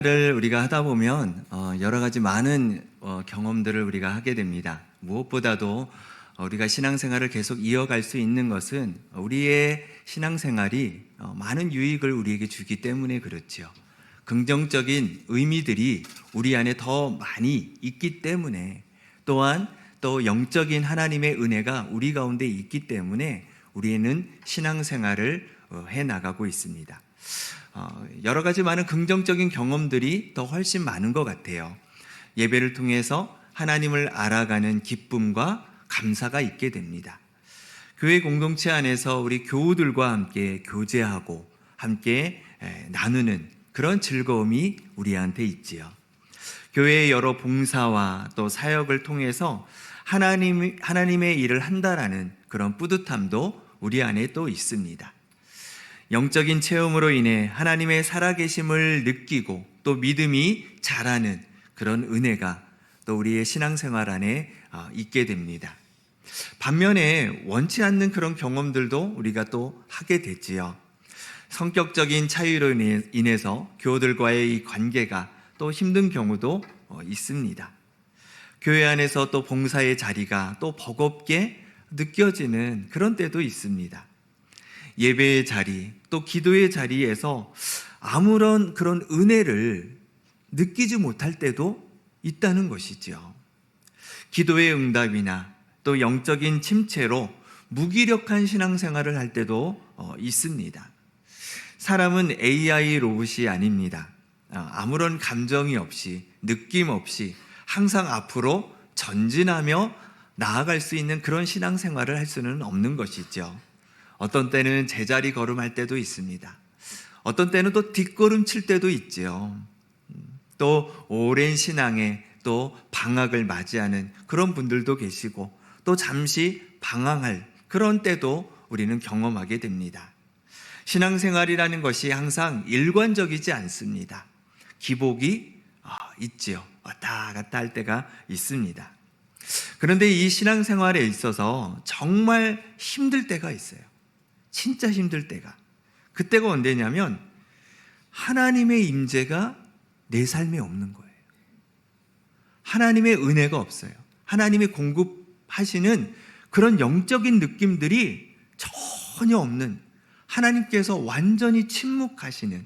를 우리가 하다 보면 여러 가지 많은 경험들을 우리가 하게 됩니다. 무엇보다도 우리가 신앙생활을 계속 이어갈 수 있는 것은 우리의 신앙생활이 많은 유익을 우리에게 주기 때문에 그렇지요. 긍정적인 의미들이 우리 안에 더 많이 있기 때문에, 또한 또 영적인 하나님의 은혜가 우리 가운데 있기 때문에 우리는 신앙생활을 해 나가고 있습니다. 여러 가지 많은 긍정적인 경험들이 더 훨씬 많은 것 같아요. 예배를 통해서 하나님을 알아가는 기쁨과 감사가 있게 됩니다. 교회 공동체 안에서 우리 교우들과 함께 교제하고 함께 나누는 그런 즐거움이 우리한테 있지요. 교회의 여러 봉사와 또 사역을 통해서 하나님의 일을 한다라는 그런 뿌듯함도 우리 안에 또 있습니다. 영적인 체험으로 인해 하나님의 살아계심을 느끼고 또 믿음이 자라는 그런 은혜가 또 우리의 신앙생활 안에 있게 됩니다. 반면에 원치 않는 그런 경험들도 우리가 또 하게 되지요. 성격적인 차이로 인해서 교우들과의 이 관계가 또 힘든 경우도 있습니다. 교회 안에서 또 봉사의 자리가 또 버겁게 느껴지는 그런 때도 있습니다. 예배의 자리, 또 기도의 자리에서 아무런 그런 은혜를 느끼지 못할 때도 있다는 것이죠. 기도의 응답이나 또 영적인 침체로 무기력한 신앙생활을 할 때도 있습니다. 사람은 AI 로봇이 아닙니다. 아무런 감정이 없이, 느낌 없이 항상 앞으로 전진하며 나아갈 수 있는 그런 신앙생활을 할 수는 없는 것이죠. 어떤 때는 제자리 걸음할 때도 있습니다. 어떤 때는 또 뒷걸음 칠 때도 있지요. 또 오랜 신앙에 또 방학을 맞이하는 그런 분들도 계시고, 또 잠시 방황할 그런 때도 우리는 경험하게 됩니다. 신앙생활이라는 것이 항상 일관적이지 않습니다. 기복이 있지요. 왔다 갔다 할 때가 있습니다. 그런데 이 신앙생활에 있어서 정말 힘들 때가 있어요. 진짜 힘들 때가. 그때가 언제냐면 하나님의 임재가 내 삶에 없는 거예요. 하나님의 은혜가 없어요. 하나님이 공급하시는 그런 영적인 느낌들이 전혀 없는, 하나님께서 완전히 침묵하시는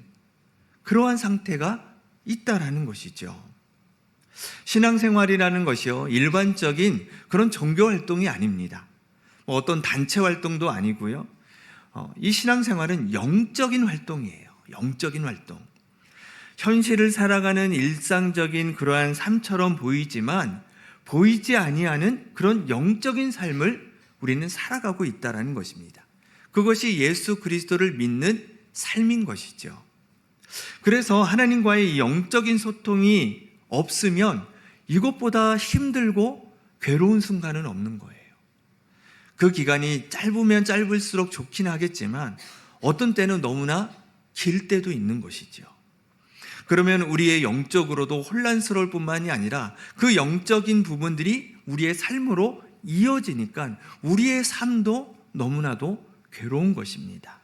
그러한 상태가 있다라는 것이죠. 신앙생활이라는 것이요, 일반적인 그런 종교 활동이 아닙니다. 어떤 단체 활동도 아니고요. 이 신앙생활은 영적인 활동이에요. 영적인 활동. 현실을 살아가는 일상적인 그러한 삶처럼 보이지만 보이지 아니하는 그런 영적인 삶을 우리는 살아가고 있다는 것입니다. 그것이 예수 그리스도를 믿는 삶인 것이죠. 그래서 하나님과의 이 영적인 소통이 없으면 이것보다 힘들고 괴로운 순간은 없는 거예요. 그 기간이 짧으면 짧을수록 좋긴 하겠지만 어떤 때는 너무나 길 때도 있는 것이죠. 그러면 우리의 영적으로도 혼란스러울 뿐만이 아니라 그 영적인 부분들이 우리의 삶으로 이어지니까 우리의 삶도 너무나도 괴로운 것입니다.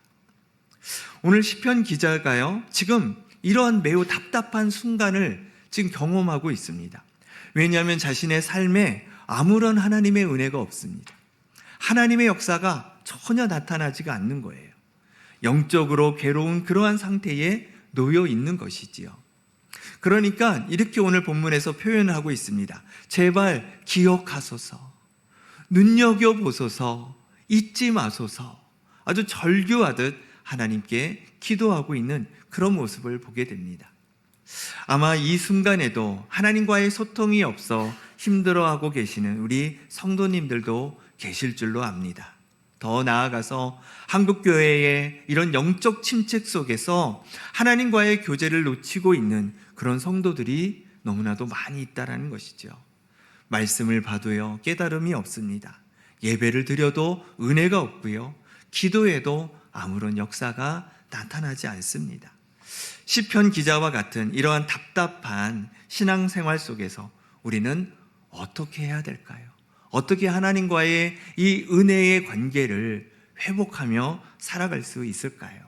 오늘 시편 기자가요, 지금 이러한 매우 답답한 순간을 지금 경험하고 있습니다. 왜냐하면 자신의 삶에 아무런 하나님의 은혜가 없습니다. 하나님의 역사가 전혀 나타나지가 않는 거예요. 영적으로 괴로운 그러한 상태에 놓여 있는 것이지요. 그러니까 이렇게 오늘 본문에서 표현하고 있습니다. 제발 기억하소서, 눈여겨보소서, 잊지 마소서. 아주 절규하듯 하나님께 기도하고 있는 그런 모습을 보게 됩니다. 아마 이 순간에도 하나님과의 소통이 없어 힘들어하고 계시는 우리 성도님들도 계실 줄로 압니다. 더 나아가서 한국교회의 이런 영적 침체 속에서 하나님과의 교제를 놓치고 있는 그런 성도들이 너무나도 많이 있다는 것이죠. 말씀을 봐도요, 깨달음이 없습니다. 예배를 드려도 은혜가 없고요, 기도에도 아무런 역사가 나타나지 않습니다. 시편 기자와 같은 이러한 답답한 신앙생활 속에서 우리는 어떻게 해야 될까요? 어떻게 하나님과의 이 은혜의 관계를 회복하며 살아갈 수 있을까요?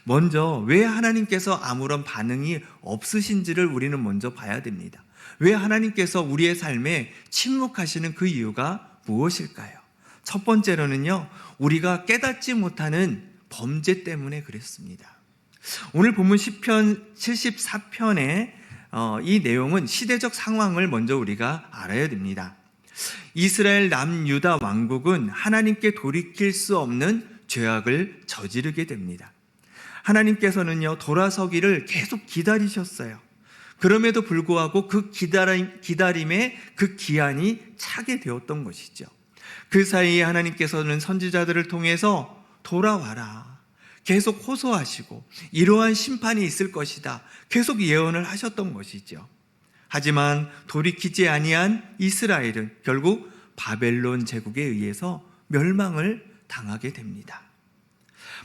먼저 왜 하나님께서 아무런 반응이 없으신지를 우리는 먼저 봐야 됩니다. 왜 하나님께서 우리의 삶에 침묵하시는 그 이유가 무엇일까요? 첫 번째로는요, 우리가 깨닫지 못하는 범죄 때문에 그랬습니다. 오늘 본문 시편 74편의 이 내용은 시대적 상황을 먼저 우리가 알아야 됩니다. 이스라엘 남유다 왕국은 하나님께 돌이킬 수 없는 죄악을 저지르게 됩니다. 하나님께서는요, 돌아서기를 계속 기다리셨어요. 그럼에도 불구하고 그 기다림의 그 기한이 차게 되었던 것이죠. 그 사이에 하나님께서는 선지자들을 통해서 돌아와라, 계속 호소하시고 이러한 심판이 있을 것이다, 계속 예언을 하셨던 것이죠. 하지만 돌이키지 아니한 이스라엘은 결국 바벨론 제국에 의해서 멸망을 당하게 됩니다.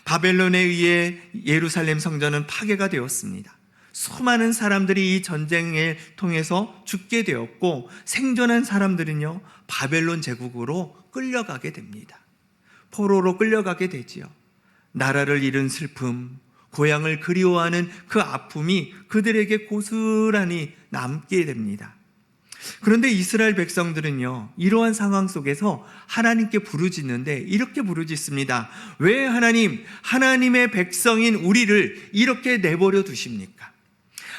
바벨론에 의해 예루살렘 성전은 파괴가 되었습니다. 수많은 사람들이 이 전쟁을 통해서 죽게 되었고, 생존한 사람들은요, 바벨론 제국으로 끌려가게 됩니다. 포로로 끌려가게 되지요. 나라를 잃은 슬픔, 고향을 그리워하는 그 아픔이 그들에게 고스란히 남게 됩니다. 그런데 이스라엘 백성들은요, 이러한 상황 속에서 하나님께 부르짖는데 이렇게 부르짖습니다. 왜 하나님의 백성인 우리를 이렇게 내버려 두십니까?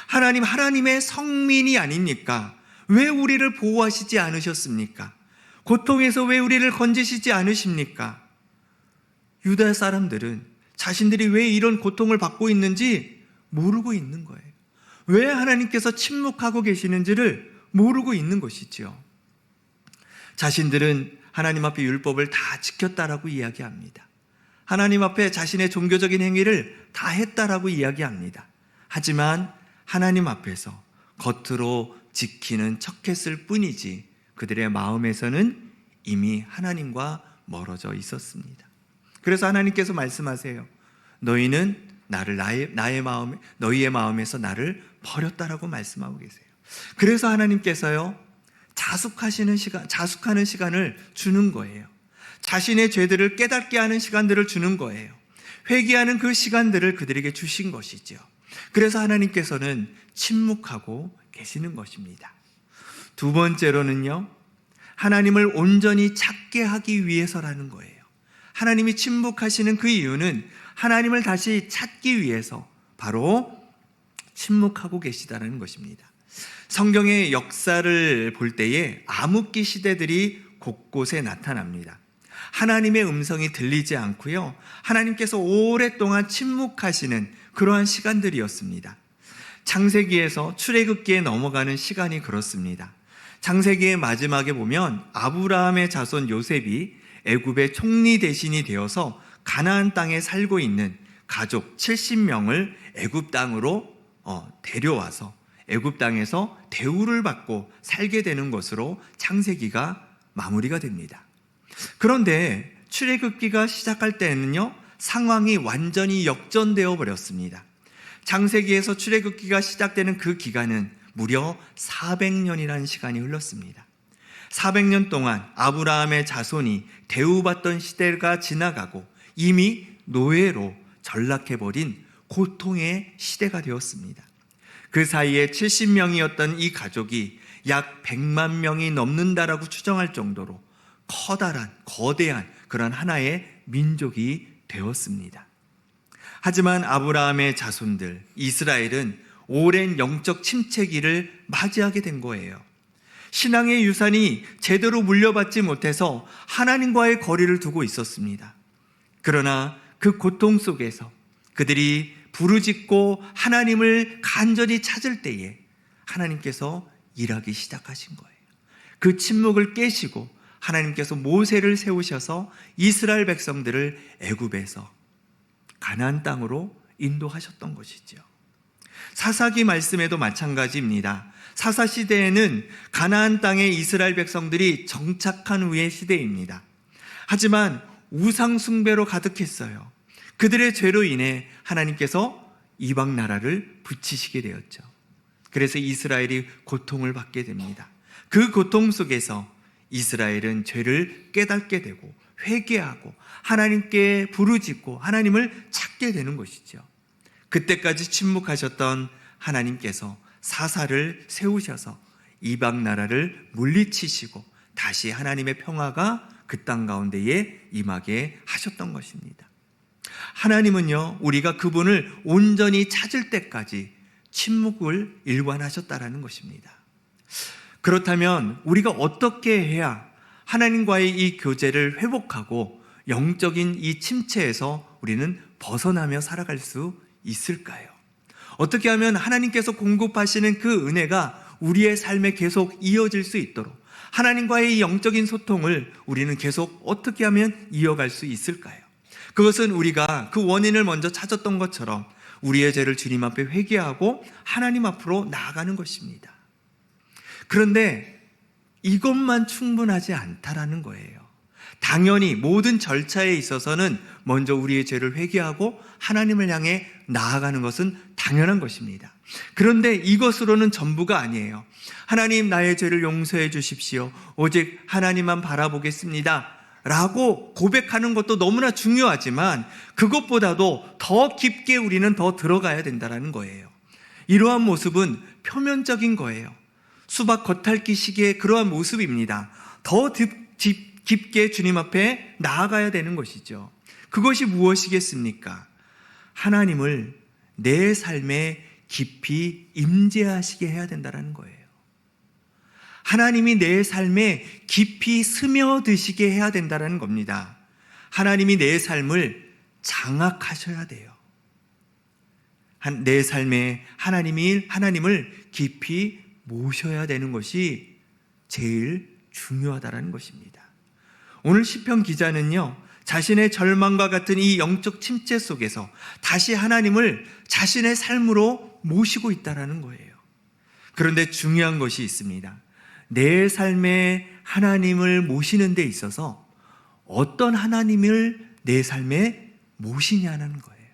하나님의 성민이 아닙니까? 왜 우리를 보호하시지 않으셨습니까? 고통에서 왜 우리를 건지시지 않으십니까? 유다 사람들은 자신들이 왜 이런 고통을 받고 있는지 모르고 있는 거예요. 왜 하나님께서 침묵하고 계시는지를 모르고 있는 것이지요. 자신들은 하나님 앞에 율법을 다 지켰다라고 이야기합니다. 하나님 앞에 자신의 종교적인 행위를 다 했다라고 이야기합니다. 하지만 하나님 앞에서 겉으로 지키는 척했을 뿐이지 그들의 마음에서는 이미 하나님과 멀어져 있었습니다. 그래서 하나님께서 말씀하세요. 너희는 너희의 마음에서 나를 버렸다라고 말씀하고 계세요. 그래서 하나님께서요, 자숙하는 시간을 주는 거예요. 자신의 죄들을 깨닫게 하는 시간들을 주는 거예요. 회개하는 그 시간들을 그들에게 주신 것이죠. 그래서 하나님께서는 침묵하고 계시는 것입니다. 두 번째로는요, 하나님을 온전히 찾게 하기 위해서라는 거예요. 하나님이 침묵하시는 그 이유는 하나님을 다시 찾기 위해서 바로 침묵하고 계시다는 것입니다. 성경의 역사를 볼 때에 암흑기 시대들이 곳곳에 나타납니다. 하나님의 음성이 들리지 않고요, 하나님께서 오랫동안 침묵하시는 그러한 시간들이었습니다. 창세기에서 출애굽기에 넘어가는 시간이 그렇습니다. 창세기의 마지막에 보면 아브라함의 자손 요셉이 애굽의 총리 대신이 되어서 가나안 땅에 살고 있는 가족 70명을 애굽 땅으로 데려와서 애굽 땅에서 대우를 받고 살게 되는 것으로 창세기가 마무리가 됩니다. 그런데 출애굽기가 시작할 때는요, 상황이 완전히 역전되어 버렸습니다. 창세기에서 출애굽기가 시작되는 그 기간은 무려 400년이라는 시간이 흘렀습니다. 400년 동안 아브라함의 자손이 대우받던 시대가 지나가고 이미 노예로 전락해버린 고통의 시대가 되었습니다. 그 사이에 70명이었던 이 가족이 약 100만 명이 넘는다라고 추정할 정도로 거대한 그런 하나의 민족이 되었습니다. 하지만 아브라함의 자손들 이스라엘은 오랜 영적 침체기를 맞이하게 된 거예요. 신앙의 유산이 제대로 물려받지 못해서 하나님과의 거리를 두고 있었습니다. 그러나 그 고통 속에서 그들이 부르짖고 하나님을 간절히 찾을 때에 하나님께서 일하기 시작하신 거예요. 그 침묵을 깨시고 하나님께서 모세를 세우셔서 이스라엘 백성들을 애굽에서 가나안 땅으로 인도하셨던 것이죠. 사사기 말씀에도 마찬가지입니다. 사사 시대에는 가나안 땅에 이스라엘 백성들이 정착한 후의 시대입니다. 하지만 우상 숭배로 가득했어요. 그들의 죄로 인해 하나님께서 이방 나라를 붙이시게 되었죠. 그래서 이스라엘이 고통을 받게 됩니다. 그 고통 속에서 이스라엘은 죄를 깨닫게 되고 회개하고 하나님께 부르짖고 하나님을 찾게 되는 것이죠. 그때까지 침묵하셨던 하나님께서 사사를 세우셔서 이방 나라를 물리치시고 다시 하나님의 평화가 그 땅 가운데에 임하게 하셨던 것입니다. 하나님은요, 우리가 그분을 온전히 찾을 때까지 침묵을 일관하셨다라는 것입니다. 그렇다면 우리가 어떻게 해야 하나님과의 이 교제를 회복하고 영적인 이 침체에서 우리는 벗어나며 살아갈 수 있을까요? 어떻게 하면 하나님께서 공급하시는 그 은혜가 우리의 삶에 계속 이어질 수 있도록 하나님과의 이 영적인 소통을 우리는 계속 어떻게 하면 이어갈 수 있을까요? 그것은 우리가 그 원인을 먼저 찾았던 것처럼 우리의 죄를 주님 앞에 회개하고 하나님 앞으로 나아가는 것입니다. 그런데 이것만 충분하지 않다라는 거예요. 당연히 모든 절차에 있어서는 먼저 우리의 죄를 회개하고 하나님을 향해 나아가는 것은 당연한 것입니다. 그런데 이것으로는 전부가 아니에요. 하나님, 나의 죄를 용서해 주십시오. 오직 하나님만 바라보겠습니다 라고 고백하는 것도 너무나 중요하지만 그것보다도 더 깊게 우리는 더 들어가야 된다는 거예요. 이러한 모습은 표면적인 거예요. 수박 겉핥기 시기의 그러한 모습입니다. 더 깊게 주님 앞에 나아가야 되는 것이죠. 그것이 무엇이겠습니까? 하나님을 내 삶에 깊이 임재하시게 해야 된다는 거예요. 하나님이 내 삶에 깊이 스며드시게 해야 된다는 겁니다. 하나님이 내 삶을 장악하셔야 돼요. 내 삶에 하나님을 깊이 모셔야 되는 것이 제일 중요하다는 것입니다. 오늘 시편 기자는요, 자신의 절망과 같은 이 영적 침체 속에서 다시 하나님을 자신의 삶으로 모시고 있다는 거예요. 그런데 중요한 것이 있습니다. 내 삶에 하나님을 모시는 데 있어서 어떤 하나님을 내 삶에 모시냐는 거예요.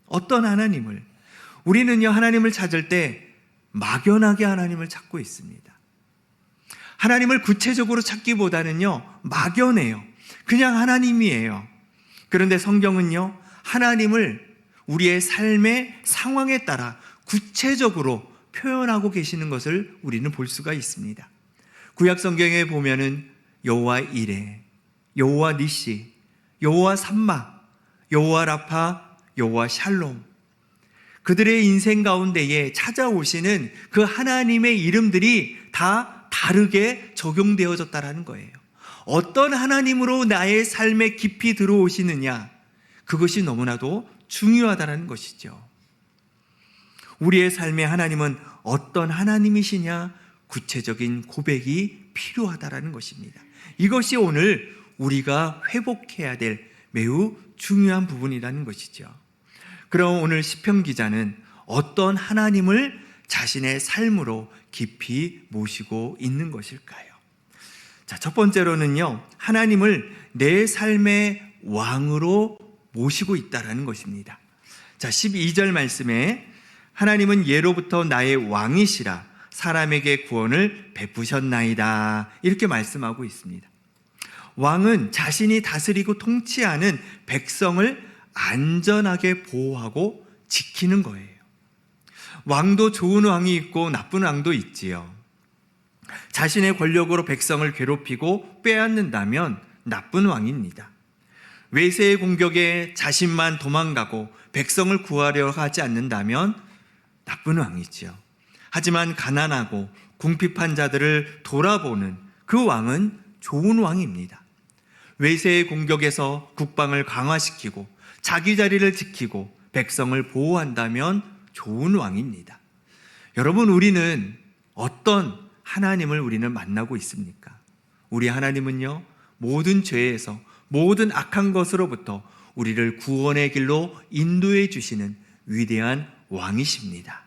어떤 하나님을. 우리는요, 하나님을 찾을 때 막연하게 하나님을 찾고 있습니다. 하나님을 구체적으로 찾기보다는요, 막연해요. 그냥 하나님이에요. 그런데 성경은요, 하나님을 우리의 삶의 상황에 따라 구체적으로 표현하고 계시는 것을 우리는 볼 수가 있습니다. 구약 성경에 보면은 여호와 이레, 여호와 니시, 여호와 삼마, 여호와 라파, 여호와 샬롬, 그들의 인생 가운데에 찾아오시는 그 하나님의 이름들이 다 다르게 적용되어졌다라는 거예요. 어떤 하나님으로 나의 삶에 깊이 들어오시느냐, 그것이 너무나도 중요하다는 것이죠. 우리의 삶의 하나님은 어떤 하나님이시냐, 구체적인 고백이 필요하다는 것입니다. 이것이 오늘 우리가 회복해야 될 매우 중요한 부분이라는 것이죠. 그럼 오늘 시편 기자는 어떤 하나님을 자신의 삶으로 깊이 모시고 있는 것일까요? 자, 첫 번째로는요, 하나님을 내 삶의 왕으로 모시고 있다는 것입니다. 자, 12절 말씀에 하나님은 예로부터 나의 왕이시라 사람에게 구원을 베푸셨나이다, 이렇게 말씀하고 있습니다. 왕은 자신이 다스리고 통치하는 백성을 안전하게 보호하고 지키는 거예요. 왕도 좋은 왕이 있고 나쁜 왕도 있지요. 자신의 권력으로 백성을 괴롭히고 빼앗는다면 나쁜 왕입니다. 외세의 공격에 자신만 도망가고 백성을 구하려 하지 않는다면 나쁜 왕이지요. 하지만 가난하고 궁핍한 자들을 돌아보는 그 왕은 좋은 왕입니다. 외세의 공격에서 국방을 강화시키고 자기 자리를 지키고 백성을 보호한다면 좋은 왕입니다. 여러분, 우리는 어떤 하나님을 우리는 만나고 있습니까? 우리 하나님은요, 모든 죄에서, 모든 악한 것으로부터 우리를 구원의 길로 인도해 주시는 위대한 왕이십니다.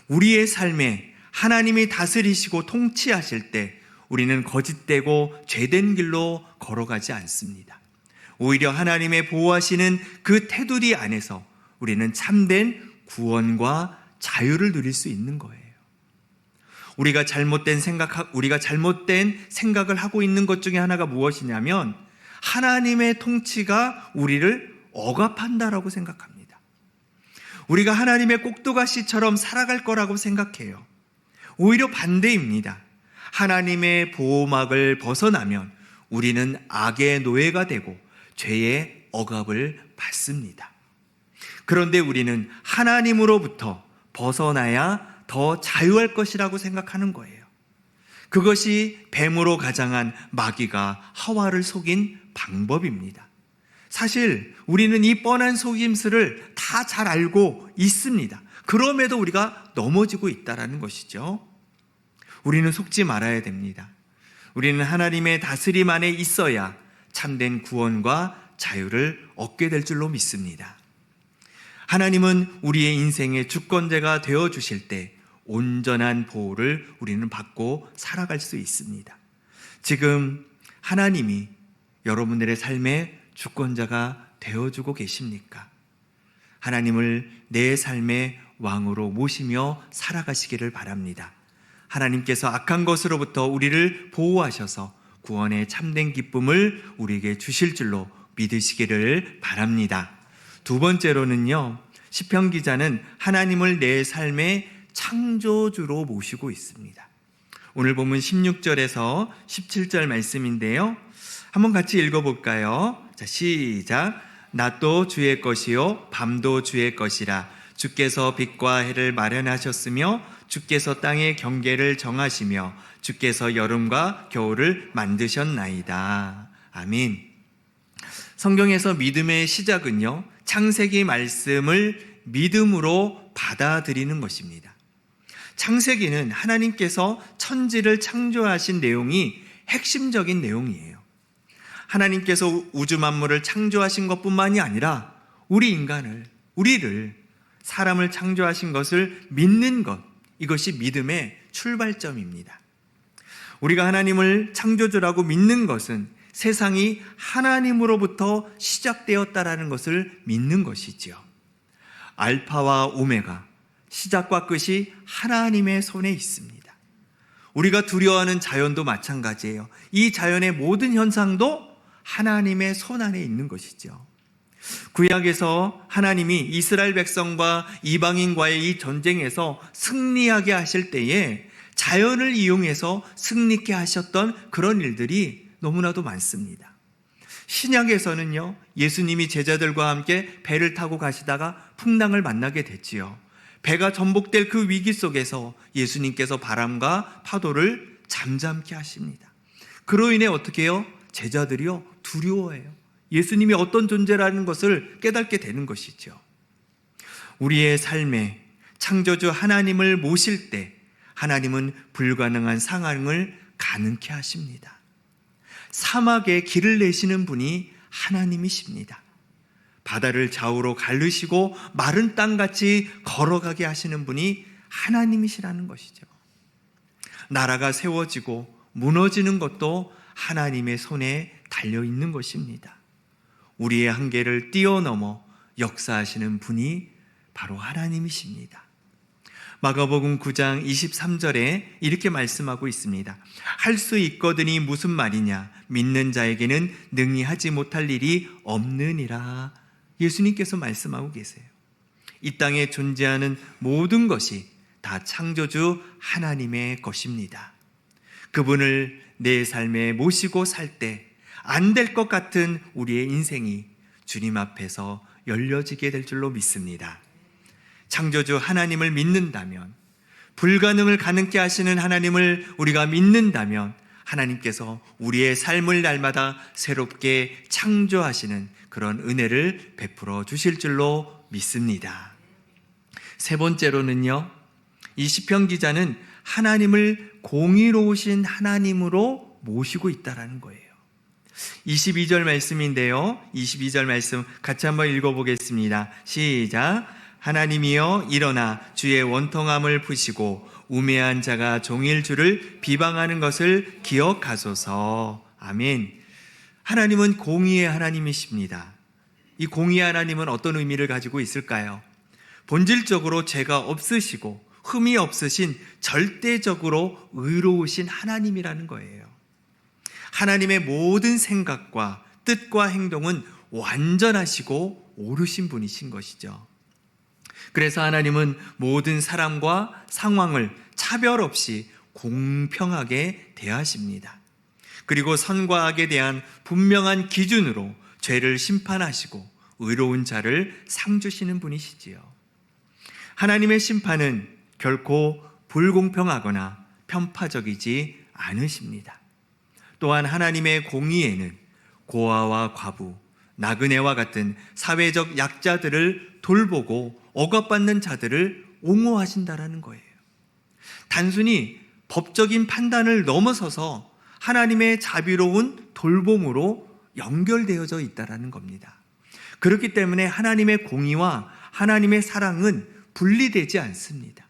우리의 삶에 하나님이 다스리시고 통치하실 때 우리는 거짓되고 죄된 길로 걸어가지 않습니다. 오히려 하나님의 보호하시는 그 테두리 안에서 우리는 참된 구원과 자유를 누릴 수 있는 거예요. 우리가 잘못된 생각을 하고 있는 것 중에 하나가 무엇이냐면 하나님의 통치가 우리를 억압한다라고 생각합니다. 우리가 하나님의 꼭두가시처럼 살아갈 거라고 생각해요. 오히려 반대입니다. 하나님의 보호막을 벗어나면 우리는 악의 노예가 되고 죄의 억압을 받습니다. 그런데 우리는 하나님으로부터 벗어나야 더 자유할 것이라고 생각하는 거예요. 그것이 뱀으로 가장한 마귀가 하와를 속인 방법입니다. 사실 우리는 이 뻔한 속임수를 다 잘 알고 있습니다. 그럼에도 우리가 넘어지고 있다는 것이죠. 우리는 속지 말아야 됩니다. 우리는 하나님의 다스림 안에 있어야 참된 구원과 자유를 얻게 될 줄로 믿습니다. 하나님은 우리의 인생의 주권자가 되어주실 때 온전한 보호를 우리는 받고 살아갈 수 있습니다. 지금 하나님이 여러분들의 삶의 주권자가 되어주고 계십니까? 하나님을 내 삶의 왕으로 모시며 살아가시기를 바랍니다. 하나님께서 악한 것으로부터 우리를 보호하셔서 구원의 참된 기쁨을 우리에게 주실 줄로 믿으시기를 바랍니다. 두 번째로는요, 시편 기자는 하나님을 내 삶의 창조주로 모시고 있습니다. 오늘 본문 16절에서 17절 말씀인데요, 한번 같이 읽어볼까요? 자, 시작. 낮도 주의 것이요 밤도 주의 것이라. 주께서 빛과 해를 마련하셨으며 주께서 땅의 경계를 정하시며 주께서 여름과 겨울을 만드셨나이다. 아멘. 성경에서 믿음의 시작은요, 창세기 말씀을 믿음으로 받아들이는 것입니다. 창세기는 하나님께서 천지를 창조하신 내용이 핵심적인 내용이에요. 하나님께서 우주 만물을 창조하신 것뿐만이 아니라 우리를 사람을 창조하신 것을 믿는 것, 이것이 믿음의 출발점입니다. 우리가 하나님을 창조주라고 믿는 것은 세상이 하나님으로부터 시작되었다라는 것을 믿는 것이지요. 알파와 오메가, 시작과 끝이 하나님의 손에 있습니다. 우리가 두려워하는 자연도 마찬가지예요. 이 자연의 모든 현상도 하나님의 손 안에 있는 것이죠. 구약에서 하나님이 이스라엘 백성과 이방인과의 이 전쟁에서 승리하게 하실 때에 자연을 이용해서 승리케 하셨던 그런 일들이 너무나도 많습니다. 신약에서는요, 예수님이 제자들과 함께 배를 타고 가시다가 풍랑을 만나게 됐지요. 배가 전복될 그 위기 속에서 예수님께서 바람과 파도를 잠잠케 하십니다. 그로 인해 어떻게 해요? 제자들이요, 두려워해요. 예수님이 어떤 존재라는 것을 깨닫게 되는 것이죠. 우리의 삶에 창조주 하나님을 모실 때 하나님은 불가능한 상황을 가능케 하십니다. 사막에 길을 내시는 분이 하나님이십니다. 바다를 좌우로 가르시고 마른 땅같이 걸어가게 하시는 분이 하나님이시라는 것이죠. 나라가 세워지고 무너지는 것도 하나님의 손에 달려있는 것입니다. 우리의 한계를 뛰어넘어 역사하시는 분이 바로 하나님이십니다. 마가복음 9장 23절에 이렇게 말씀하고 있습니다. 할 수 있거든이 무슨 말이냐? 믿는 자에게는 능히 하지 못할 일이 없느니라. 예수님께서 말씀하고 계세요. 이 땅에 존재하는 모든 것이 다 창조주 하나님의 것입니다. 그분을 내 삶에 모시고 살 때 안 될 것 같은 우리의 인생이 주님 앞에서 열려지게 될 줄로 믿습니다. 창조주 하나님을 믿는다면, 불가능을 가능케 하시는 하나님을 우리가 믿는다면 하나님께서 우리의 삶을 날마다 새롭게 창조하시는 그런 은혜를 베풀어 주실 줄로 믿습니다. 세 번째로는요, 이 시편 기자는 하나님을 공의로우신 하나님으로 모시고 있다는 거예요. 22절 말씀인데요, 22절 말씀 같이 한번 읽어보겠습니다. 시작. 하나님이여 일어나 주의 원통함을 푸시고 우매한 자가 종일 주를 비방하는 것을 기억하소서. 아멘. 하나님은 공의의 하나님이십니다. 이 공의의 하나님은 어떤 의미를 가지고 있을까요? 본질적으로 죄가 없으시고 흠이 없으신 절대적으로 의로우신 하나님이라는 거예요. 하나님의 모든 생각과 뜻과 행동은 완전하시고 옳으신 분이신 것이죠. 그래서 하나님은 모든 사람과 상황을 차별 없이 공평하게 대하십니다. 그리고 선과 악에 대한 분명한 기준으로 죄를 심판하시고 의로운 자를 상 주시는 분이시지요. 하나님의 심판은 결코 불공평하거나 편파적이지 않으십니다. 또한 하나님의 공의에는 고아와 과부, 나그네와 같은 사회적 약자들을 돌보고 억압받는 자들을 옹호하신다라는 거예요. 단순히 법적인 판단을 넘어서서 하나님의 자비로운 돌봄으로 연결되어져 있다라는 겁니다. 그렇기 때문에 하나님의 공의와 하나님의 사랑은 분리되지 않습니다.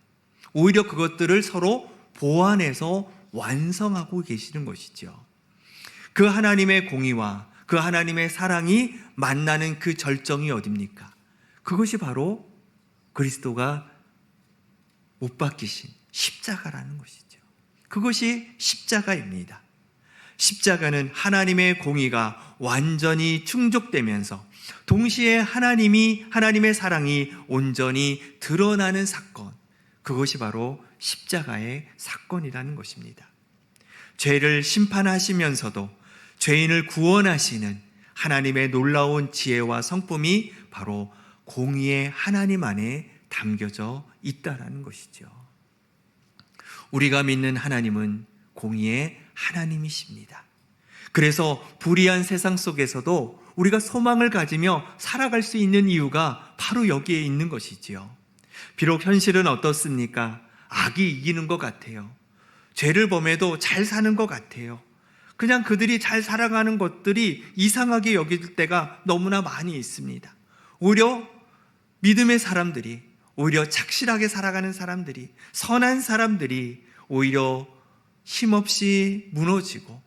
오히려 그것들을 서로 보완해서 완성하고 계시는 것이죠. 그 하나님의 공의와 그 하나님의 사랑이 만나는 그 절정이 어딥니까? 그것이 바로 그리스도가 못 박히신 십자가라는 것이죠. 그것이 십자가입니다. 십자가는 하나님의 공의가 완전히 충족되면서 동시에 하나님의 사랑이 온전히 드러나는 사건, 그것이 바로 십자가의 사건이라는 것입니다. 죄를 심판하시면서도 죄인을 구원하시는 하나님의 놀라운 지혜와 성품이 바로 공의의 하나님 안에 담겨져 있다는 것이죠. 우리가 믿는 하나님은 공의의 하나님이십니다. 그래서 불의한 세상 속에서도 우리가 소망을 가지며 살아갈 수 있는 이유가 바로 여기에 있는 것이지요. 비록 현실은 어떻습니까? 악이 이기는 것 같아요. 죄를 범해도 잘 사는 것 같아요. 그냥 그들이 잘 살아가는 것들이 이상하게 여길 때가 너무나 많이 있습니다. 오히려 믿음의 사람들이, 오히려 착실하게 살아가는 사람들이, 선한 사람들이 오히려 힘없이 무너지고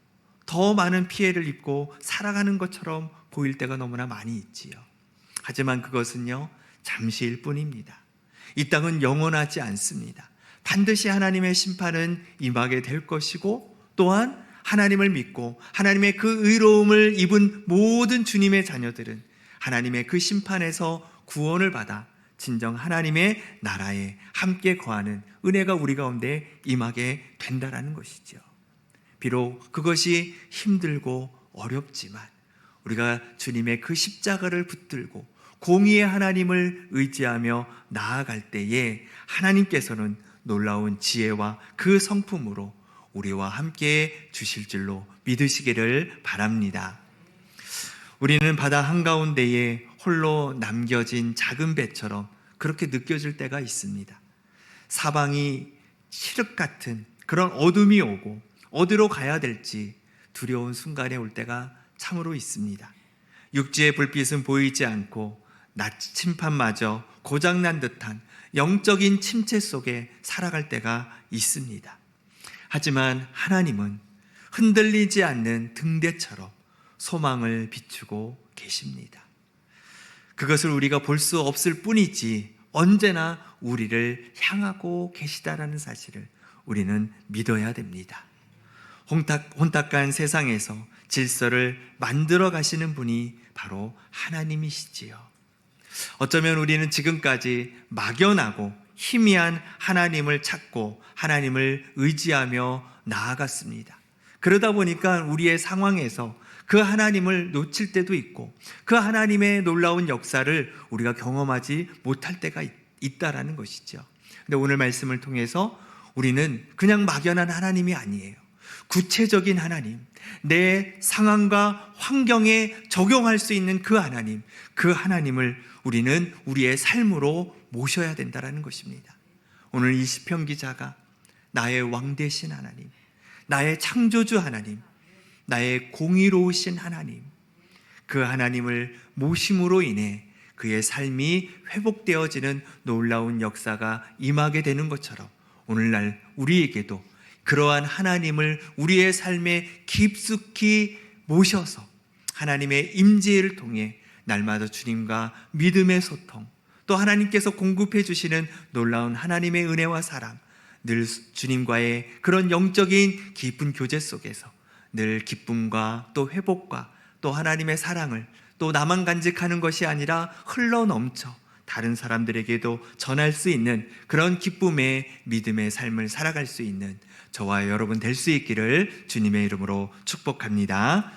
더 많은 피해를 입고 살아가는 것처럼 보일 때가 너무나 많이 있지요. 하지만 그것은요, 잠시일 뿐입니다. 이 땅은 영원하지 않습니다. 반드시 하나님의 심판은 임하게 될 것이고, 또한 하나님을 믿고 하나님의 그 의로움을 입은 모든 주님의 자녀들은 하나님의 그 심판에서 구원을 받아 진정 하나님의 나라에 함께 거하는 은혜가 우리 가운데 임하게 된다라는 것이죠. 비록 그것이 힘들고 어렵지만 우리가 주님의 그 십자가를 붙들고 공의의 하나님을 의지하며 나아갈 때에 하나님께서는 놀라운 지혜와 그 성품으로 우리와 함께 주실 줄로 믿으시기를 바랍니다. 우리는 바다 한가운데에 홀로 남겨진 작은 배처럼 그렇게 느껴질 때가 있습니다. 사방이 칠흑 같은 그런 어둠이 오고 어디로 가야 될지 두려운 순간에 올 때가 참으로 있습니다. 육지의 불빛은 보이지 않고 나침판마저 고장난 듯한 영적인 침체 속에 살아갈 때가 있습니다. 하지만 하나님은 흔들리지 않는 등대처럼 소망을 비추고 계십니다. 그것을 우리가 볼 수 없을 뿐이지 언제나 우리를 향하고 계시다라는 사실을 우리는 믿어야 됩니다. 혼탁한 세상에서 질서를 만들어 가시는 분이 바로 하나님이시지요. 어쩌면 우리는 지금까지 막연하고 희미한 하나님을 찾고 하나님을 의지하며 나아갔습니다. 그러다 보니까 우리의 상황에서 그 하나님을 놓칠 때도 있고 그 하나님의 놀라운 역사를 우리가 경험하지 못할 때가 있다라는 것이죠. 근데 오늘 말씀을 통해서 우리는 그냥 막연한 하나님이 아니에요. 구체적인 하나님, 내 상황과 환경에 적용할 수 있는 그 하나님을 우리는 우리의 삶으로 모셔야 된다는 것입니다. 오늘 이 시편 기자가 나의 왕 되신 하나님, 나의 창조주 하나님, 나의 공의로우신 하나님, 그 하나님을 모심으로 인해 그의 삶이 회복되어지는 놀라운 역사가 임하게 되는 것처럼 오늘날 우리에게도 그러한 하나님을 우리의 삶에 깊숙이 모셔서 하나님의 임재를 통해 날마다 주님과 믿음의 소통, 또 하나님께서 공급해 주시는 놀라운 하나님의 은혜와 사랑, 늘 주님과의 그런 영적인 깊은 교제 속에서 늘 기쁨과 또 회복과 또 하나님의 사랑을 또 나만 간직하는 것이 아니라 흘러 넘쳐 다른 사람들에게도 전할 수 있는 그런 기쁨의 믿음의 삶을 살아갈 수 있는 저와 여러분 될 수 있기를 주님의 이름으로 축복합니다.